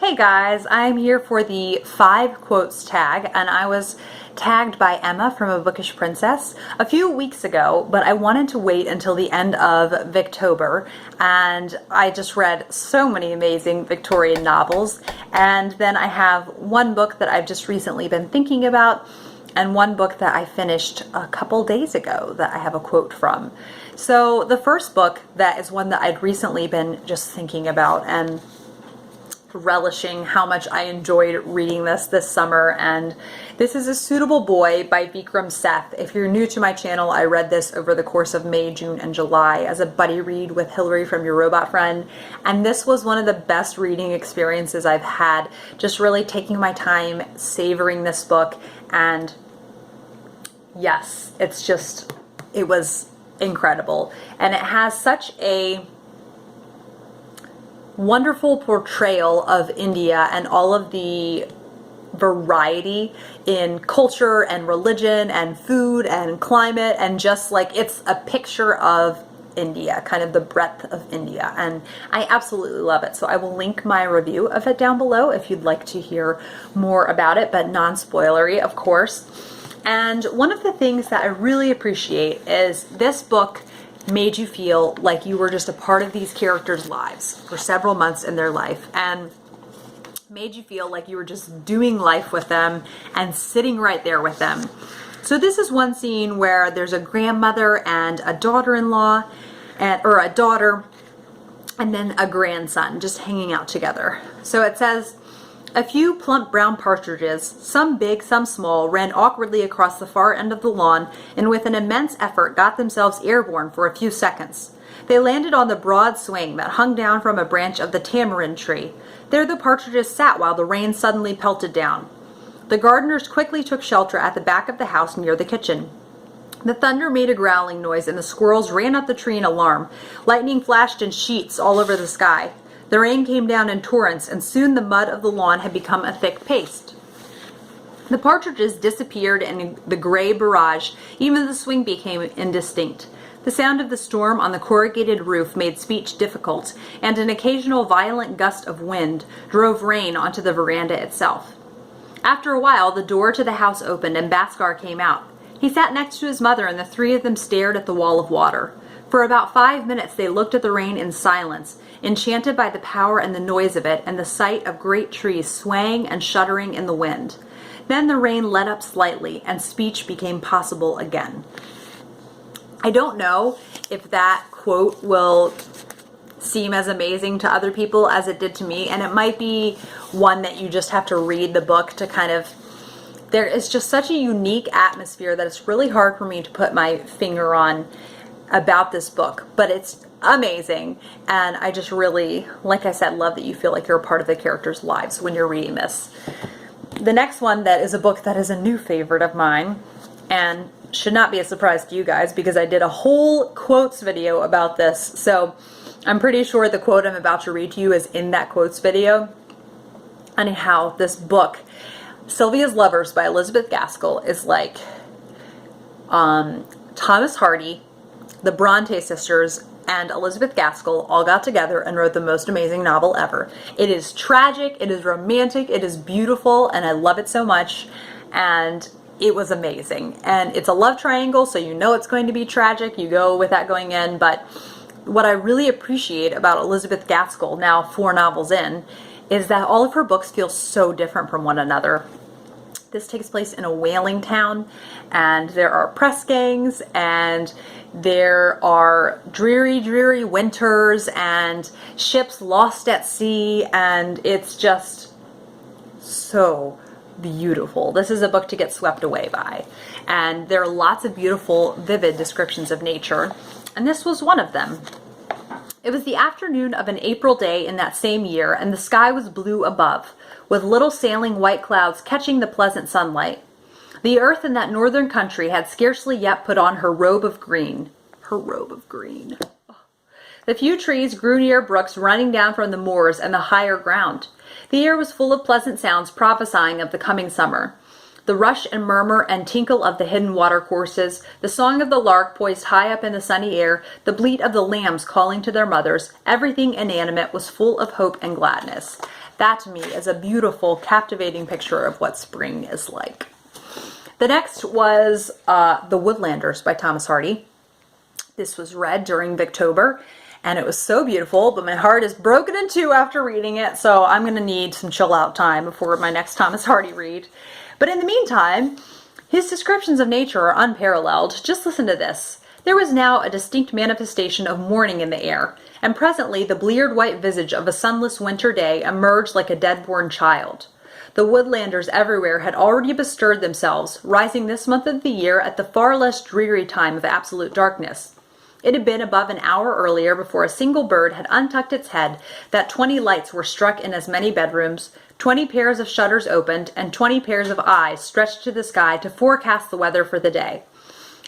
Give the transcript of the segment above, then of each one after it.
Hey guys, I'm here for the 5 quotes tag, and I was tagged by Emma from A Bookish Princess a few weeks ago, but I wanted to wait until the end of Victober, and I just read so many amazing Victorian novels, and then I have one book that I've just recently been thinking about, and one book that I finished a couple days ago that I have a quote from. So the first book, that is one that I'd recently been just thinking about and relishing how much I enjoyed reading this summer, and this is A Suitable Boy by Vikram Seth. If you're new to my channel, I read this over the course of May, June, and July as a buddy read with Hillary from Your Robot Friend, and this was one of the best reading experiences I've had, just really taking my time savoring this book. And yes, it was incredible, and it has such a wonderful portrayal of India and all of the variety in culture and religion and food and climate, and just like it's a picture of India, kind of the breadth of India, and I absolutely love it. So I will link my review of it down below if you'd like to hear more about it, but non-spoilery, of course. And one of the things that I really appreciate is this book made you feel like you were just a part of these characters' lives for several months in their life, and made you feel like you were just doing life with them and sitting right there with them. So this is one scene where there's a grandmother and a daughter-in-law, or a daughter, and then a grandson just hanging out together. So it says, "A few plump brown partridges, some big, some small, ran awkwardly across the far end of the lawn and with an immense effort got themselves airborne for a few seconds. They landed on the broad swing that hung down from a branch of the tamarind tree. There the partridges sat while the rain suddenly pelted down. The gardeners quickly took shelter at the back of the house near the kitchen. The thunder made a growling noise and the squirrels ran up the tree in alarm. Lightning flashed in sheets all over the sky. The rain came down in torrents, and soon the mud of the lawn had become a thick paste. The partridges disappeared in the gray barrage. Even the swing became indistinct. The sound of the storm on the corrugated roof made speech difficult, and an occasional violent gust of wind drove rain onto the veranda itself. After a while, the door to the house opened, and Bhaskar came out. He sat next to his mother, and the three of them stared at the wall of water. For about 5 minutes they looked at the rain in silence, enchanted by the power and the noise of it and the sight of great trees swaying and shuddering in the wind. Then the rain let up slightly and speech became possible again." I don't know if that quote will seem as amazing to other people as it did to me, and it might be one that you just have to read the book to kind of... There is just such a unique atmosphere that it's really hard for me to put my finger on about this book, but it's amazing, and I just really, like I said, love that you feel like you're a part of the characters' lives when you're reading this. The next one that is a book that is a new favorite of mine, and should not be a surprise to you guys because I did a whole quotes video about this, so I'm pretty sure the quote I'm about to read to you is in that quotes video. Anyhow, this book, Silvias Lovers by Elizabeth Gaskell, is like Thomas Hardy, the Bronte sisters, and Elizabeth Gaskell all got together and wrote the most amazing novel ever. It is tragic, it is romantic, it is beautiful, and I love it so much, and it was amazing. And it's a love triangle, so you know it's going to be tragic, you go with that going in, but what I really appreciate about Elizabeth Gaskell, now 4 novels in, is that all of her books feel so different from one another. This takes place in a whaling town, and there are press gangs, and there are dreary, dreary winters, and ships lost at sea, and it's just so beautiful. This is a book to get swept away by, and there are lots of beautiful, vivid descriptions of nature, and this was one of them. It was the afternoon of an April day in that same year, and the sky was blue above, with little sailing white clouds catching the pleasant sunlight. The earth in that northern country had scarcely yet put on her robe of green. Her robe of green. The few trees grew near brooks running down from the moors and the higher ground. The air was full of pleasant sounds prophesying of the coming summer. The rush and murmur and tinkle of the hidden watercourses, the song of the lark poised high up in the sunny air, the bleat of the lambs calling to their mothers, everything inanimate was full of hope and gladness. That to me is a beautiful, captivating picture of what spring is like. The next was The Woodlanders by Thomas Hardy. This was read during Victober, and it was so beautiful, but my heart is broken in two after reading it, so I'm going to need some chill out time before my next Thomas Hardy read. But in the meantime, his descriptions of nature are unparalleled. Just listen to this. There was now a distinct manifestation of morning in the air, and presently the bleared white visage of a sunless winter day emerged like a dead-born child. The woodlanders everywhere had already bestirred themselves, rising this month of the year at the far less dreary time of absolute darkness. It had been above an hour earlier before a single bird had untucked its head, that 20 lights were struck in as many bedrooms, 20 pairs of shutters opened, and 20 pairs of eyes stretched to the sky to forecast the weather for the day.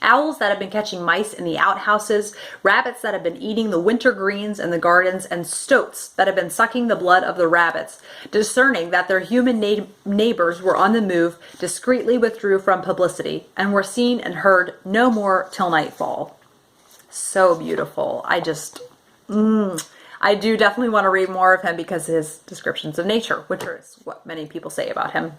Owls that had been catching mice in the outhouses, rabbits that had been eating the winter greens in the gardens, and stoats that had been sucking the blood of the rabbits, discerning that their human neighbors were on the move, discreetly withdrew from publicity, and were seen and heard no more till nightfall. So beautiful. I do definitely want to read more of him because of his descriptions of nature, which is what many people say about him.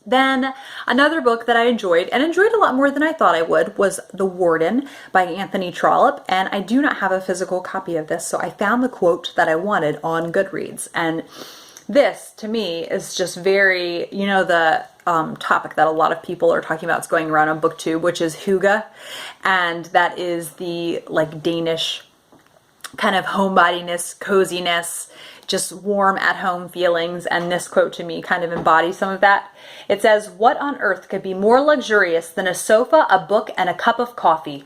Then another book that I enjoyed, and enjoyed a lot more than I thought I would, was The Warden by Anthony Trollope, and I do not have a physical copy of this, so I found the quote that I wanted on Goodreads. And this, to me, is just very, the topic that a lot of people are talking about is going around on BookTube, which is hygge, and that is the Danish kind of homebodiness, coziness, just warm at home feelings, and this quote to me kind of embodies some of that. It says, "What on earth could be more luxurious than a sofa, a book, and a cup of coffee?"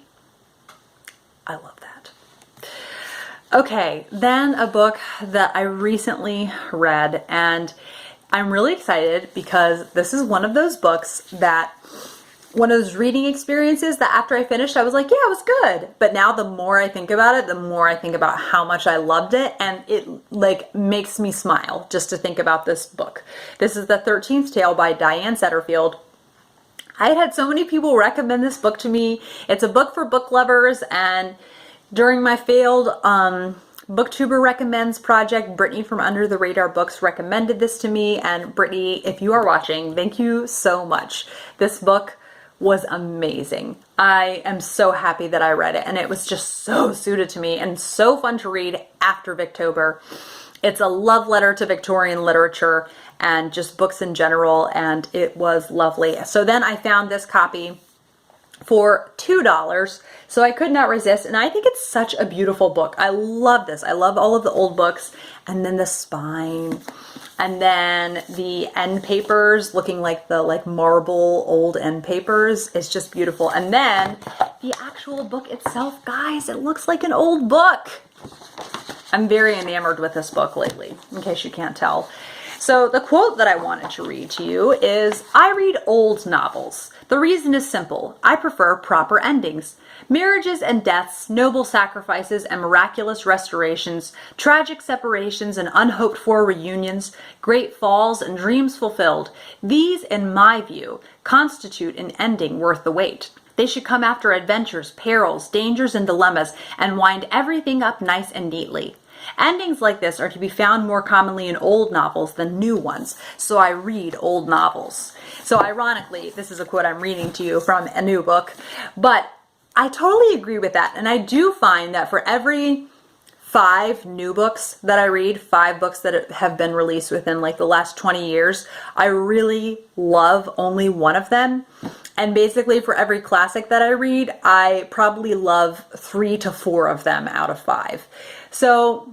I love that. Okay, then a book that I recently read, and I'm really excited because this is one of those books that one of those reading experiences that after I finished, I was like, yeah, it was good. But now the more I think about it, the more I think about how much I loved it. And it makes me smile just to think about this book. This is The 13th Tale by Diane Setterfield. I had so many people recommend this book to me. It's a book for book lovers. And during my failed Booktuber Recommends project, Brittany from Under the Radar Books recommended this to me. And Brittany, if you are watching, thank you so much. This book was amazing. I am so happy that I read it, and it was just so suited to me and so fun to read after Victober. It's a love letter to Victorian literature and just books in general, and it was lovely. So then I found this copy for $2, so I could not resist, and I think it's such a beautiful book. I love this. I love all of the old books, and then the spine, and then the end papers looking like the marble old end papers. It's just beautiful. And then the actual book itself, guys, it looks like an old book. I'm very enamored with this book lately, in case you can't tell. So the quote that I wanted to read to you is, "I read old novels. The reason is simple. I prefer proper endings. Marriages and deaths, noble sacrifices and miraculous restorations, tragic separations and unhoped for reunions, great falls and dreams fulfilled. These, in my view, constitute an ending worth the wait. They should come after adventures, perils, dangers, and dilemmas, and wind everything up nice and neatly. Endings like this are to be found more commonly in old novels than new ones, so I read old novels." So ironically, this is a quote I'm reading to you from a new book, but I totally agree with that. And I do find that for every 5 new books that I read, 5 books that have been released within the last 20 years, I really love only one of them. And basically for every classic that I read, I probably love 3 to 4 of them out of 5. So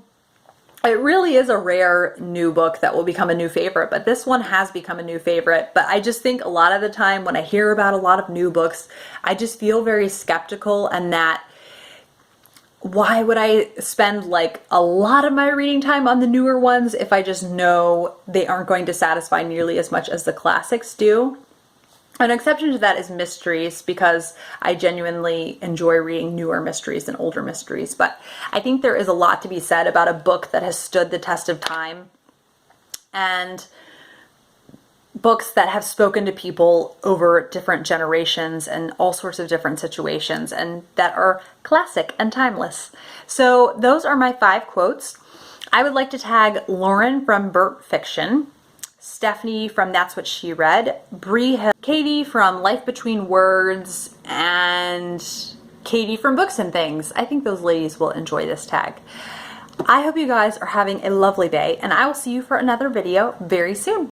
it really is a rare new book that will become a new favorite, but this one has become a new favorite. But I just think a lot of the time when I hear about a lot of new books, I just feel very skeptical, and that why would I spend a lot of my reading time on the newer ones if I just know they aren't going to satisfy nearly as much as the classics do? An exception to that is mysteries, because I genuinely enjoy reading newer mysteries than older mysteries. But I think there is a lot to be said about a book that has stood the test of time, and books that have spoken to people over different generations and all sorts of different situations, and that are classic and timeless. So those are my 5 quotes. I would like to tag Lauren from Burt Fiction, Stephanie from That's What She Read, Bree Hill, Katie from Life Between Words, and Katie from Books and Things. I think those ladies will enjoy this tag. I hope you guys are having a lovely day, and I will see you for another video very soon.